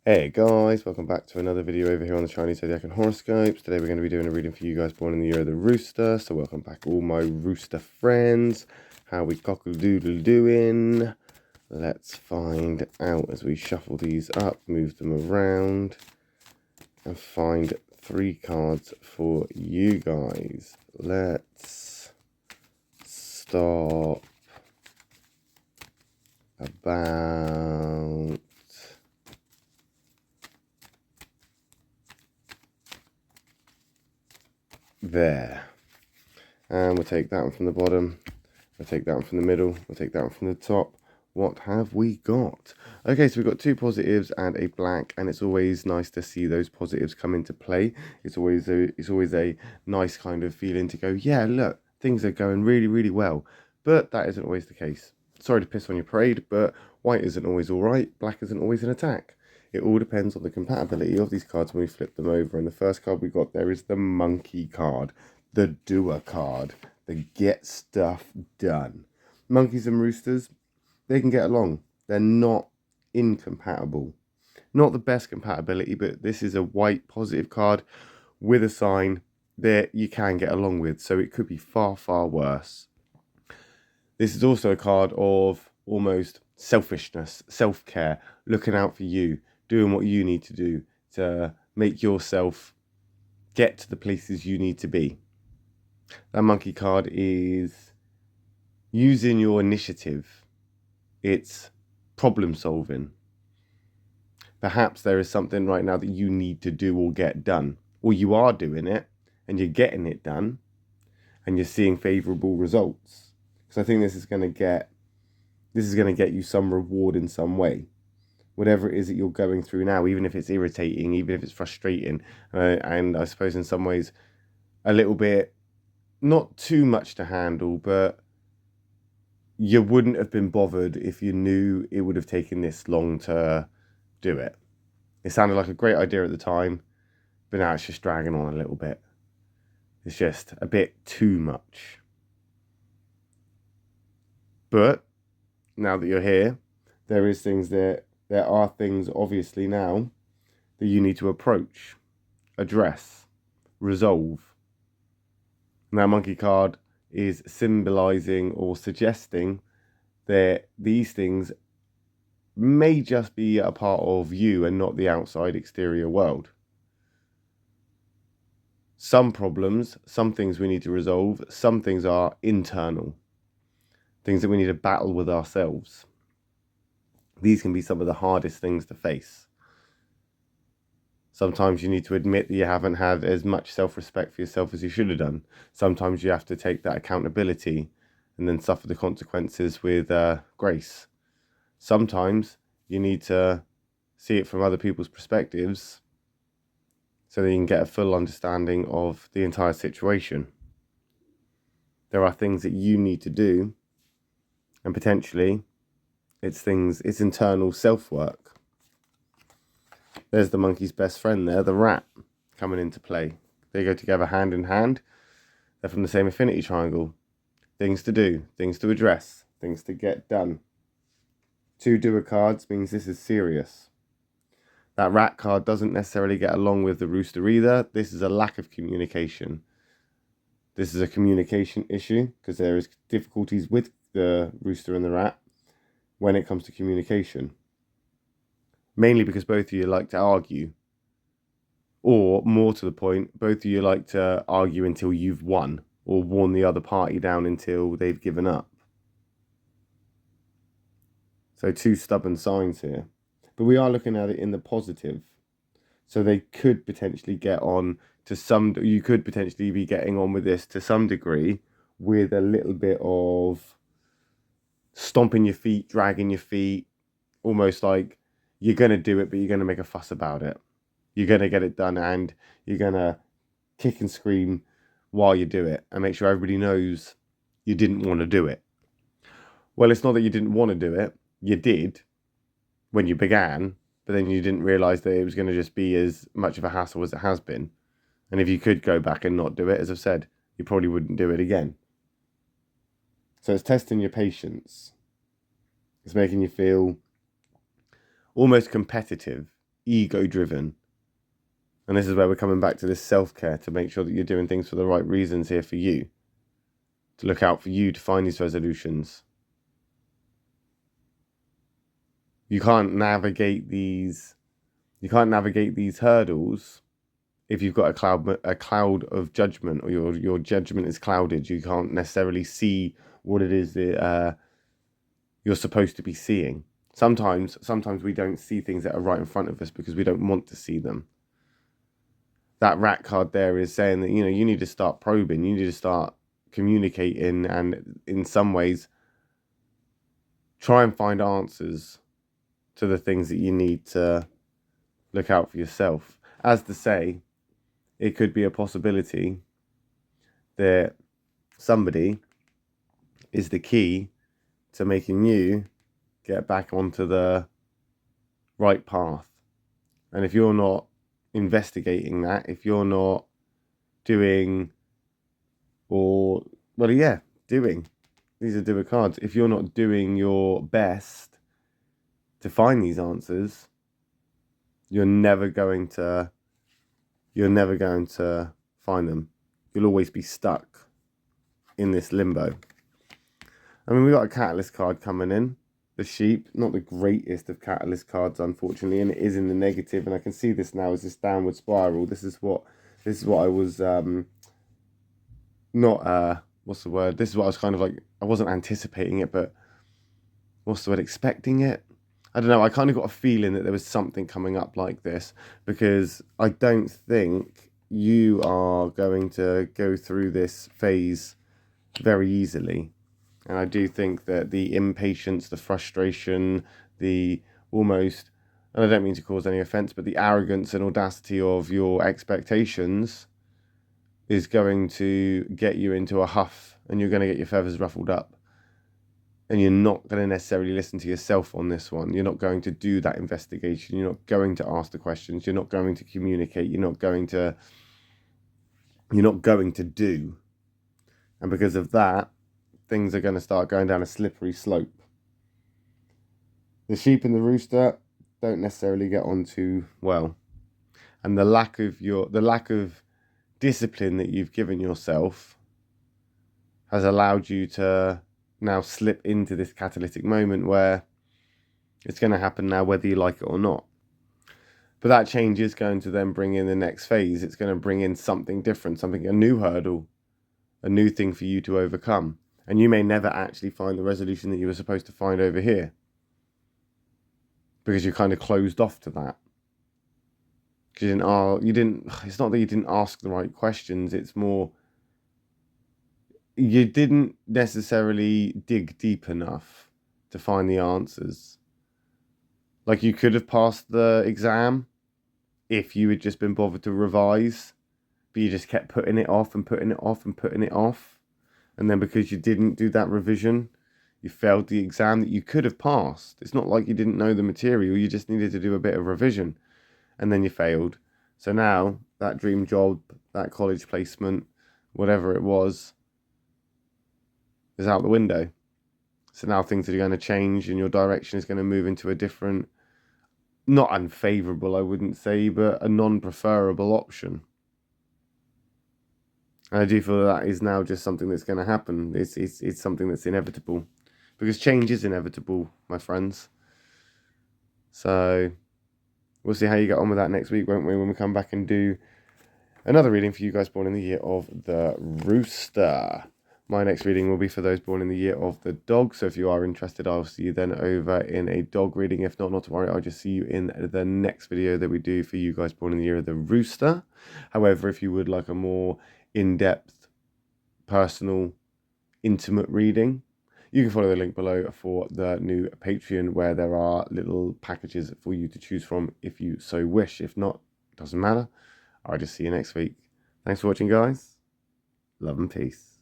Hey guys, welcome back to another video over here on the Chinese Zodiac and horoscopes. Today we're going to be doing a reading for you guys born in the year of the Rooster. So welcome back all my Rooster friends. How we cockle-doodle doing? Let's find out as we shuffle these up, move them around, and find 3 cards for you guys. Let's start about there. And we'll take that one from the bottom. We'll take that one from the middle. We'll take that one from the top. What have we got? Okay, so we've got 2 positives and a blank, and it's always nice to see those positives come into play. It's always a nice kind of feeling to go, yeah, look, things are going really, really well. But that isn't always the case. Sorry to piss on your parade, but white isn't always all right. Black isn't always an attack. It all depends on the compatibility of these cards when we flip them over. And the first card we got there is the monkey card, the doer card, the get stuff done. Monkeys and roosters, they can get along. They're not incompatible. Not the best compatibility, but this is a white positive card with a sign that you can get along with. So it could be far, far worse. This is also a card of almost selfishness, self-care, looking out for you, doing what you need to do to make yourself get to the places you need to be. That monkey card is using your initiative. It's problem solving. Perhaps there is something right now that you need to do or get done, or you are doing it and you're getting it done and you're seeing favorable results. So I think this is going to get you some reward in some way. Whatever it is that you're going through now, even if it's irritating, even if it's frustrating, and I suppose in some ways a little bit not too much to handle, but you wouldn't have been bothered if you knew it would have taken this long to do it. It sounded like a great idea at the time, but now it's just dragging on a little bit. It's just a bit too much. But now that you're here, there are things obviously now that you need to approach, address, resolve. And that monkey card is symbolizing or suggesting that these things may just be a part of you and not the outside exterior world. Some problems, some things we need to resolve, some things are internal. Things that we need to battle with ourselves. These can be some of the hardest things to face. Sometimes you need to admit that you haven't had as much self-respect for yourself as you should have done. Sometimes you have to take that accountability and then suffer the consequences with grace. Sometimes you need to see it from other people's perspectives so that you can get a full understanding of the entire situation. There are things that you need to do, and potentially it's internal self-work. There's the monkey's best friend there, the rat, coming into play. They go together hand in hand. They're from the same affinity triangle. Things to do, things to address, things to get done. 2 doer cards means this is serious. That rat card doesn't necessarily get along with the rooster either. This is a lack of communication. This is a communication issue because there is difficulties with the rooster and the rat when it comes to communication. Mainly because both of you like to argue. Or, more to the point, both of you like to argue until you've won, or worn the other party down until they've given up. So 2 stubborn signs here. But we are looking at it in the positive. So they could potentially get on to you could potentially be getting on with this to some degree with a little bit of stomping your feet, dragging your feet, almost like you're going to do it, but you're going to make a fuss about it. You're going to get it done and you're going to kick and scream while you do it and make sure everybody knows you didn't want to do it. Well, it's not that you didn't want to do it. You did when you began, but then you didn't realise that it was going to just be as much of a hassle as it has been. And if you could go back and not do it, as I've said, you probably wouldn't do it again. So it's testing your patience. It's making you feel almost competitive ego-driven. And this is where we're coming back to this self-care, to make sure that you're doing things for the right reasons here for you. To look out for you to find these resolutions. You can't navigate these hurdles if you've got a cloud of judgment, or your judgment is clouded. You can't necessarily see what it is that you're supposed to be seeing. Sometimes we don't see things that are right in front of us because we don't want to see them. That rat card there is saying that, you need to start probing, you need to start communicating, and in some ways try and find answers to the things that you need to look out for yourself. As to say, it could be a possibility that somebody is the key to making you get back onto the right path. And if you're not investigating that, if you're not doing, these are doer cards, if you're not doing your best to find these answers, you're never going to find them. You'll always be stuck in this limbo. I mean, we got a catalyst card coming in. The sheep, not the greatest of catalyst cards, unfortunately, and it is in the negative. And I can see this now as this downward spiral. This is what I was what's the word? This is what I was kind of like. I wasn't anticipating it, but what's the word? Expecting it. I don't know. I kind of got a feeling that there was something coming up like this, because I don't think you are going to go through this phase very easily. And I do think that the impatience, the frustration, the almost, and I don't mean to cause any offense, but the arrogance and audacity of your expectations is going to get you into a huff, and you're going to get your feathers ruffled up. And you're not going to necessarily listen to yourself on this one. You're not going to do that investigation. You're not going to ask the questions. You're not going to communicate. You're not going to do. And because of that, things are going to start going down a slippery slope. The sheep and the rooster don't necessarily get on too well. And the lack of discipline that you've given yourself has allowed you to now slip into this catalytic moment where it's going to happen now whether you like it or not. But that change is going to then bring in the next phase. It's going to bring in something different, a new hurdle, a new thing for you to overcome. And you may never actually find the resolution that you were supposed to find over here, because you kind of closed off to that. Because it's not that you didn't ask the right questions, it's more you didn't necessarily dig deep enough to find the answers. Like, you could have passed the exam if you had just been bothered to revise, but you just kept putting it off and putting it off and putting it off. And then because you didn't do that revision, you failed the exam that you could have passed. It's not like you didn't know the material, you just needed to do a bit of revision, and then you failed. So now that dream job, that college placement, whatever it was, is out the window. So now things are going to change, and your direction is going to move into a different, not unfavourable, I wouldn't say, but a non-preferable option. And I do feel that is now just something that's going to happen. It's something that's inevitable, because change is inevitable, my friends. So we'll see how you get on with that next week, won't we, when we come back and do another reading for you guys born in the year of the Rooster. My next reading will be for those born in the year of the Dog. So if you are interested, I'll see you then over in a dog reading. If not, not to worry, I'll just see you in the next video that we do for you guys born in the year of the Rooster. However, if you would like a more in-depth, personal, intimate reading, you can follow the link below for the new Patreon, where there are little packages for you to choose from if you so wish. If not, doesn't matter. I'll just see you next week. Thanks for watching, guys. Love and peace.